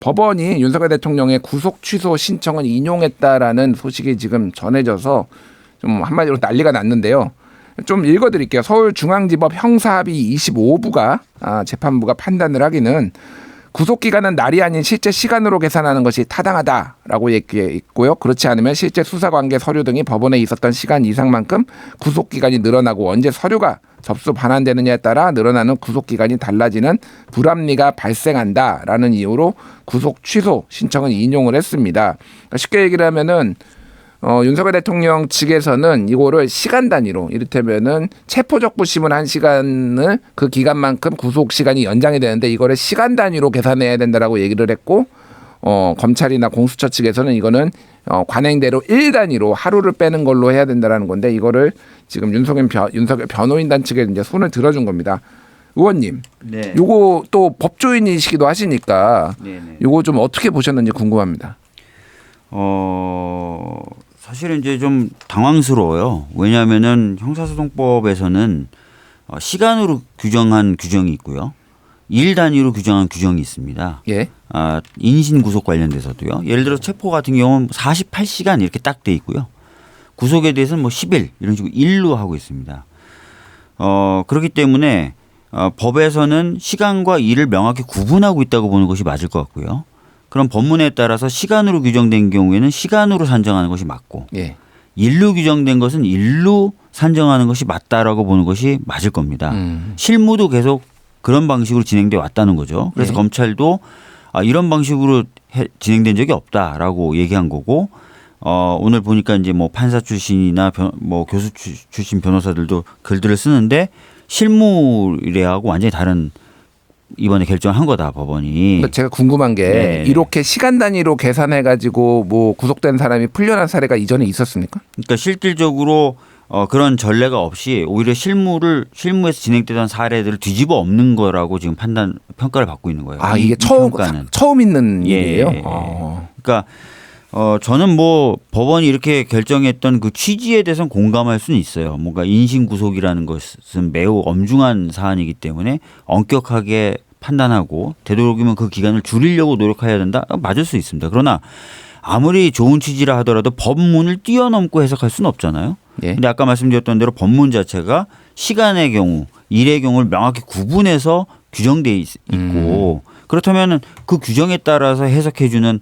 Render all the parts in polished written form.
법원이 윤석열 대통령의 구속 취소 신청을 인용했다라는 소식이 지금 전해져서 좀 한마디로 난리가 났는데요. 좀 읽어드릴게요. 서울중앙지법 형사합의 25부가 재판부가 판단을 하기는 구속기간은 날이 아닌 실제 시간으로 계산하는 것이 타당하다라고 얘기했고요. 그렇지 않으면 실제 수사관계 서류 등이 법원에 있었던 시간 이상만큼 구속기간이 늘어나고 언제 서류가 접수 반환되느냐에 따라 늘어나는 구속기간이 달라지는 불합리가 발생한다라는 이유로 구속 취소 신청을 인용을 했습니다. 그러니까 쉽게 얘기를 하면은 윤석열 대통령 측에서는 이거를 시간 단위로 이를테면은 체포적부심을 한 시간을 그 기간만큼 구속 시간이 연장이 되는데 이거를 시간 단위로 계산해야 된다라고 얘기를 했고 검찰이나 공수처 측에서는 이거는 관행대로 일 단위로 하루를 빼는 걸로 해야 된다라는 건데 이거를 지금 윤석열 변호인단 측에 이제 손을 들어준 겁니다. 의원님, 네. 요거 또 법조인이시기도 하시니까 네네. 요거 좀 어떻게 보셨는지 궁금합니다. 사실은 이제 좀 당황스러워요. 왜냐하면은 형사소송법에서는 시간으로 규정한 규정이 있고요. 일 단위로 규정한 규정이 있습니다. 예. 인신 구속 관련돼서도요. 예를 들어 체포 같은 경우는 48시간 이렇게 딱 돼 있고요. 구속에 대해서는 뭐 10일 이런 식으로 일로 하고 있습니다. 그렇기 때문에 법에서는 시간과 일을 명확히 구분하고 있다고 보는 것이 맞을 것 같고요. 그럼 법문에 따라서 시간으로 규정된 경우에는 시간으로 산정하는 것이 맞고 예. 일로 규정된 것은 일로 산정하는 것이 맞다라고 보는 것이 맞을 겁니다. 실무도 계속 그런 방식으로 진행돼 왔다는 거죠. 그래서 검찰도 이런 방식으로 진행된 적이 없다라고 얘기한 거고 오늘 보니까 이제 뭐 판사 출신이나 뭐 교수 출신 변호사들도 글들을 쓰는데 실무례하고 완전히 다른 이번에 결정한 거다 법원이. 제가 궁금한 게 네. 이렇게 시간 단위로 계산해 가지고 뭐 구속된 사람이 풀려난 사례가 이전에 있었습니까? 그러니까 실질적으로 그런 전례가 없이 오히려 실무에서 진행되던 사례들을 뒤집어 엎는 거라고 지금 평가를 받고 있는 거예요. 이게 처음 있는 일이에요. 예. 그러니까 저는 뭐 법원이 이렇게 결정했던 그 취지에 대해서는 공감할 수는 있어요. 뭔가 인신 구속이라는 것은 매우 엄중한 사안이기 때문에 엄격하게 판단하고 되도록이면 그 기간을 줄이려고 노력해야 된다. 맞을 수 있습니다. 그러나 아무리 좋은 취지라 하더라도 법문을 뛰어넘고 해석할 수는 없잖아요. 그런데 아까 말씀드렸던 대로 법문 자체가 시간의 경우, 일의 경우를 명확히 구분해서 규정돼 있고 그렇다면 그 규정에 따라서 해석해주는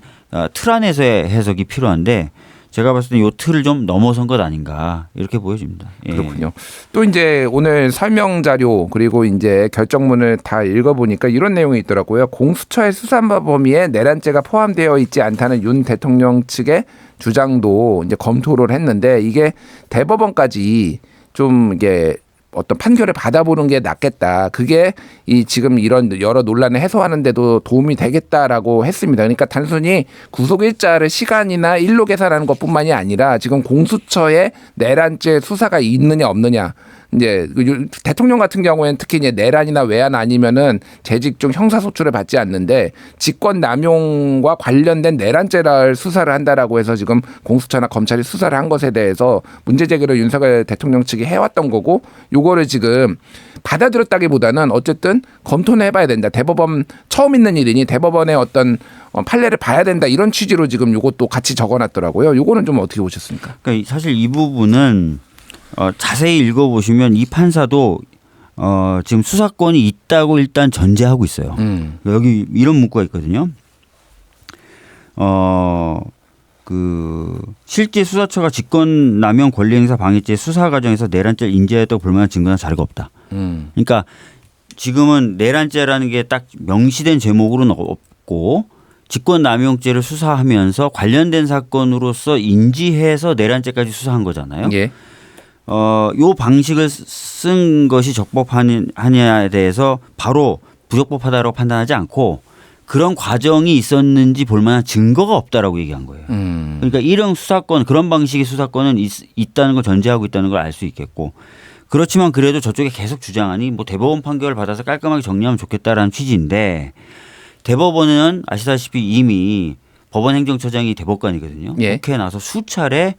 틀 안에서의 해석이 필요한데 제가 봤을 때 이 틀을 좀 넘어선 것 아닌가 이렇게 보여집니다. 예. 그렇군요. 또 이제 오늘 설명 자료 그리고 이제 결정문을 다 읽어보니까 이런 내용이 있더라고요. 공수처의 수사 범위에 내란죄가 포함되어 있지 않다는 윤 대통령 측의 주장도 이제 검토를 했는데 이게 대법원까지 좀 이게 어떤 판결을 받아보는 게 낫겠다. 그게 이 지금 이런 여러 논란을 해소하는 데도 도움이 되겠다라고 했습니다. 그러니까 단순히 구속일자를 시간이나 일로 계산하는 것뿐만이 아니라 지금 공수처에 내란죄 수사가 있느냐 없느냐. 이제 대통령 같은 경우에는 특히 이제 내란이나 외환 아니면은 재직 중 형사소출을 받지 않는데 직권 남용과 관련된 내란죄를 수사를 한다라고 해서 지금 공수처나 검찰이 수사를 한 것에 대해서 문제 제기를 윤석열 대통령 측이 해왔던 거고 요거를 지금 받아들였다기보다는 어쨌든 검토는 해봐야 된다. 대법원 처음 있는 일이니 대법원의 어떤 판례를 봐야 된다 이런 취지로 지금 요것도 같이 적어놨더라고요. 요거는 좀 어떻게 보셨습니까? 그러니까 사실 이 부분은 자세히 읽어보시면 이 판사도 지금 수사권이 있다고 일단 전제하고 있어요. 여기 이런 문구가 있거든요. 실제 수사처가 직권남용 권리행사 방해죄 수사 과정에서 내란죄를 인지하였다고 볼 만한 증거나 자료가 없다. 그러니까 지금은 내란죄라는 게 딱 명시된 제목으로는 없고 직권남용죄를 수사하면서 관련된 사건으로서 인지해서 내란죄까지 수사한 거잖아요. 예. 요 방식을 쓴 것이 적법하냐에 대해서 바로 부적법하다고 판단하지 않고 그런 과정이 있었는지 볼 만한 증거가 없다라고 얘기한 거예요. 그러니까 이런 수사권, 그런 방식의 수사권은 있다는 걸 전제하고 있다는 걸 알 수 있겠고 그렇지만 그래도 저쪽에 계속 주장하니 뭐 대법원 판결을 받아서 깔끔하게 정리하면 좋겠다라는 취지인데 대법원은 아시다시피 이미 법원 행정처장이 대법관이거든요. 예. 국회에 나서 수차례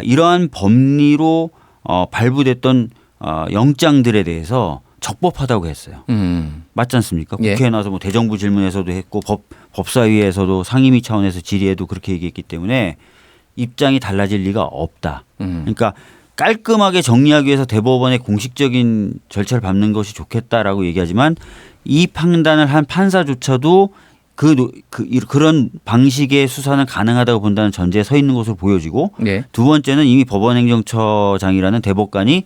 이러한 법리로 발부됐던 영장들에 대해서 적법하다고 했어요. 맞지 않습니까? 예. 국회에 나와서 뭐 대정부 질문에서도 했고 법사위에서도 상임위 차원에서 질의에도 그렇게 얘기했기 때문에 입장이 달라질 리가 없다. 그러니까 깔끔하게 정리하기 위해서 대법원의 공식적인 절차를 밟는 것이 좋겠다라고 얘기하지만 이 판단을 한 판사조차도 그런 방식의 수사는 가능하다고 본다는 전제에 서 있는 것으로 보여지고 예. 두 번째는 이미 법원행정처장이라는 대법관이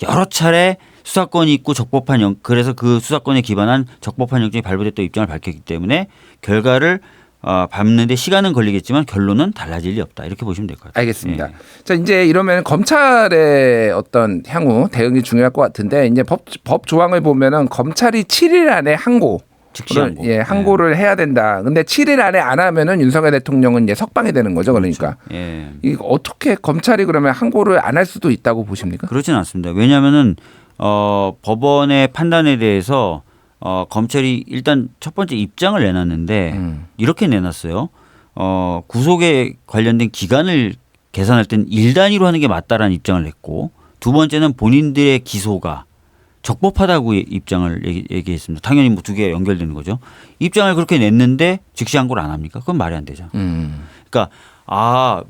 여러 차례 수사권이 있고 적법한 그래서 그 수사권에 기반한 적법한 영장이 발부됐다고 입장을 밝혔기 때문에 결과를 밟는데 시간은 걸리겠지만 결론은 달라질 리 없다. 이렇게 보시면 될 것 같아요. 알겠습니다. 예. 자, 이제 이러면 검찰의 어떤 향후 대응이 중요할 것 같은데 이제 법 조항을 보면은 검찰이 7일 안에 항고 즉시 항고. 예, 항고를 해야 된다. 근데 7일 안에 안 하면은 윤석열 대통령은 이제 석방이 되는 거죠. 그러니까 예. 이거 어떻게 검찰이 그러면 항고를 안 할 수도 있다고 보십니까? 그렇지는 않습니다. 왜냐하면은 법원의 판단에 대해서 검찰이 일단 첫 번째 입장을 내놨는데 이렇게 내놨어요. 구속에 관련된 기간을 계산할 땐 일 단위로 하는 게 맞다라는 입장을 냈고 두 번째는 본인들의 기소가 적법하다고 입장을 얘기했습니다. 당연히 뭐 두 개가 연결되는 거죠. 입장을 그렇게 냈는데 즉시 항고를 안 합니까? 그건 말이 안 되죠. 그러니까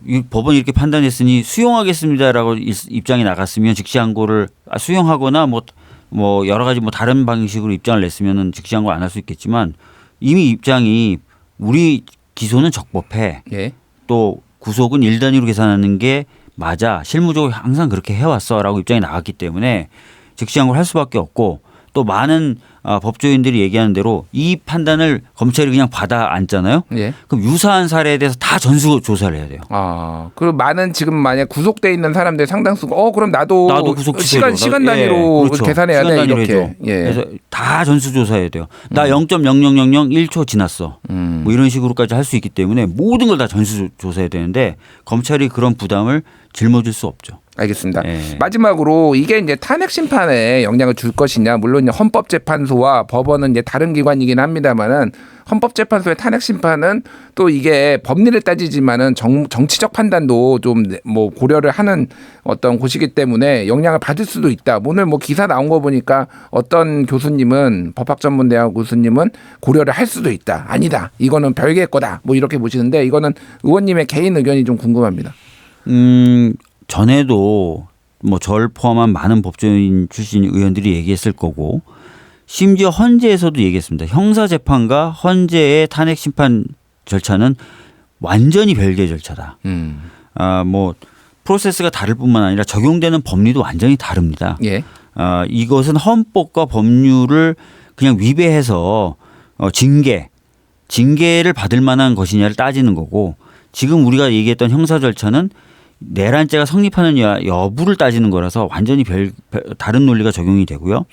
이 법원이 이렇게 판단했으니 수용하겠습니다라고 입장이 나갔으면 즉시 항고를 수용하거나 뭐 여러 가지 뭐 다른 방식으로 입장을 냈으면은 즉시 항고 안 할 수 있겠지만 이미 입장이 우리 기소는 적법해. 예. 또 구속은 일 단위로 계산하는 게 맞아. 실무적으로 항상 그렇게 해왔어라고 입장이 나갔기 때문에 즉시 항고를 할 수밖에 없고 또 많은 법조인들이 얘기하는 대로 이 판단을 검찰이 그냥 받아 앉잖아요. 예. 그럼 유사한 사례에 대해서 다 전수 조사를 해야 돼요. 그리고 많은 지금 만약 구속돼 있는 사람들 상당수가 그럼 나도 구속 시간 단위로 그렇죠. 계산해야 시간 돼 단위로 이렇게. 해줘. 예. 그래서 다 전수 조사해야 돼요. 나 0.0001초 지났어. 뭐 이런 식으로까지 할 수 있기 때문에 모든 걸 다 전수 조사해야 되는데 검찰이 그런 부담을 짊어질 수 없죠. 알겠습니다. 예. 마지막으로 이게 이제 탄핵 심판에 영향을 줄 것이냐, 물론 이제 헌법재판소와 법원은 이제 다른 기관이긴 합니다만은 헌법재판소의 탄핵 심판은 또 이게 법리를 따지지만은 정치적 판단도 좀 뭐 고려를 하는 어떤 곳이기 때문에 영향을 받을 수도 있다. 오늘 뭐 기사 나온 거 보니까 어떤 교수님은 법학전문대학 교수님은 고려를 할 수도 있다. 아니다. 이거는 별개의 거다. 뭐 이렇게 보시는데 이거는 의원님의 개인 의견이 좀 궁금합니다. 전에도 뭐 저를 포함한 많은 법조인 출신 의원들이 얘기했을 거고 심지어 헌재에서도 얘기했습니다. 형사재판과 헌재의 탄핵 심판 절차는 완전히 별개의 절차다. 뭐 프로세스가 다를 뿐만 아니라 적용되는 법리도 완전히 다릅니다. 예. 이것은 헌법과 법률을 그냥 위배해서 징계를 받을 만한 것이냐를 따지는 거고 지금 우리가 얘기했던 형사 절차는 내란죄가 성립하느냐 여부를 따지는 거라서 완전히 다른 논리가 적용이 되고요.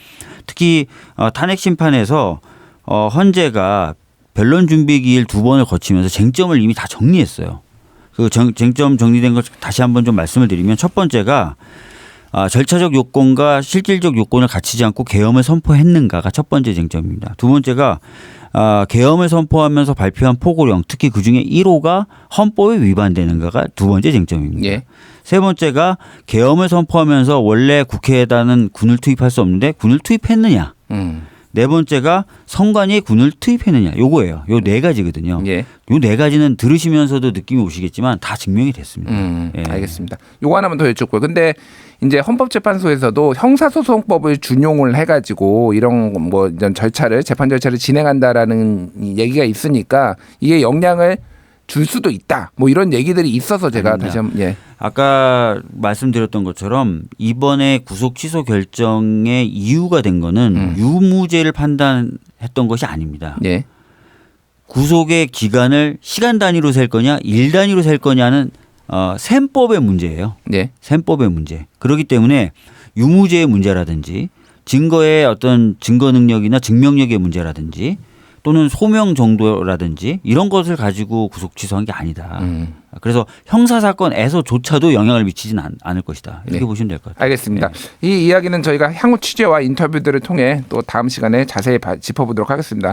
특히 탄핵 심판에서 헌재가 변론 준비 기일 2번을 거치면서 쟁점을 이미 다 정리했어요. 그 쟁점 정리된 것 다시 한번 좀 말씀을 드리면 첫 번째가 절차적 요건과 실질적 요건을 갖추지 않고 계엄을 선포했는가가 첫 번째 쟁점입니다. 두 번째가 계엄을 선포하면서 발표한 포고령 특히 그중에 1호가 헌법에 위반되는가가 두 번째 쟁점입니다. 예. 세 번째가 계엄을 선포하면서 원래 국회에다는 군을 투입할 수 없는데 군을 투입했느냐. 네 번째가 선관위에 군을 투입했느냐. 요거예요. 요 네 가지거든요. 예. 요 네 가지는 들으시면서도 느낌이 오시겠지만 다 증명이 됐습니다. 예. 알겠습니다. 요거 하나만 더 여쭙고요. 근데 이제 헌법재판소에서도 형사소송법을 준용을 해가지고 이런 뭐 이런 재판 절차를 진행한다라는 얘기가 있으니까 이게 영향을 줄 수도 있다. 뭐 이런 얘기들이 있어서 제가 아닙니다. 다시 한번 예. 아까 말씀드렸던 것처럼 이번에 구속 취소 결정의 이유가 된 거는 유무죄를 판단했던 것이 아닙니다. 예. 구속의 기간을 시간 단위로 셀 거냐 일 단위로 셀 거냐는 셈법의 문제예요. 예. 셈법의 문제. 그렇기 때문에 유무죄의 문제라든지 증거의 어떤 증거 능력이나 증명력의 문제라든지 또는 소명 정도라든지 이런 것을 가지고 구속 취소한 게 아니다. 그래서 형사 사건에서조차도 영향을 미치진 않을 것이다. 이렇게 네. 보시면 될 것 같아요. 알겠습니다. 네. 이 이야기는 저희가 향후 취재와 인터뷰들을 통해 또 다음 시간에 자세히 짚어보도록 하겠습니다.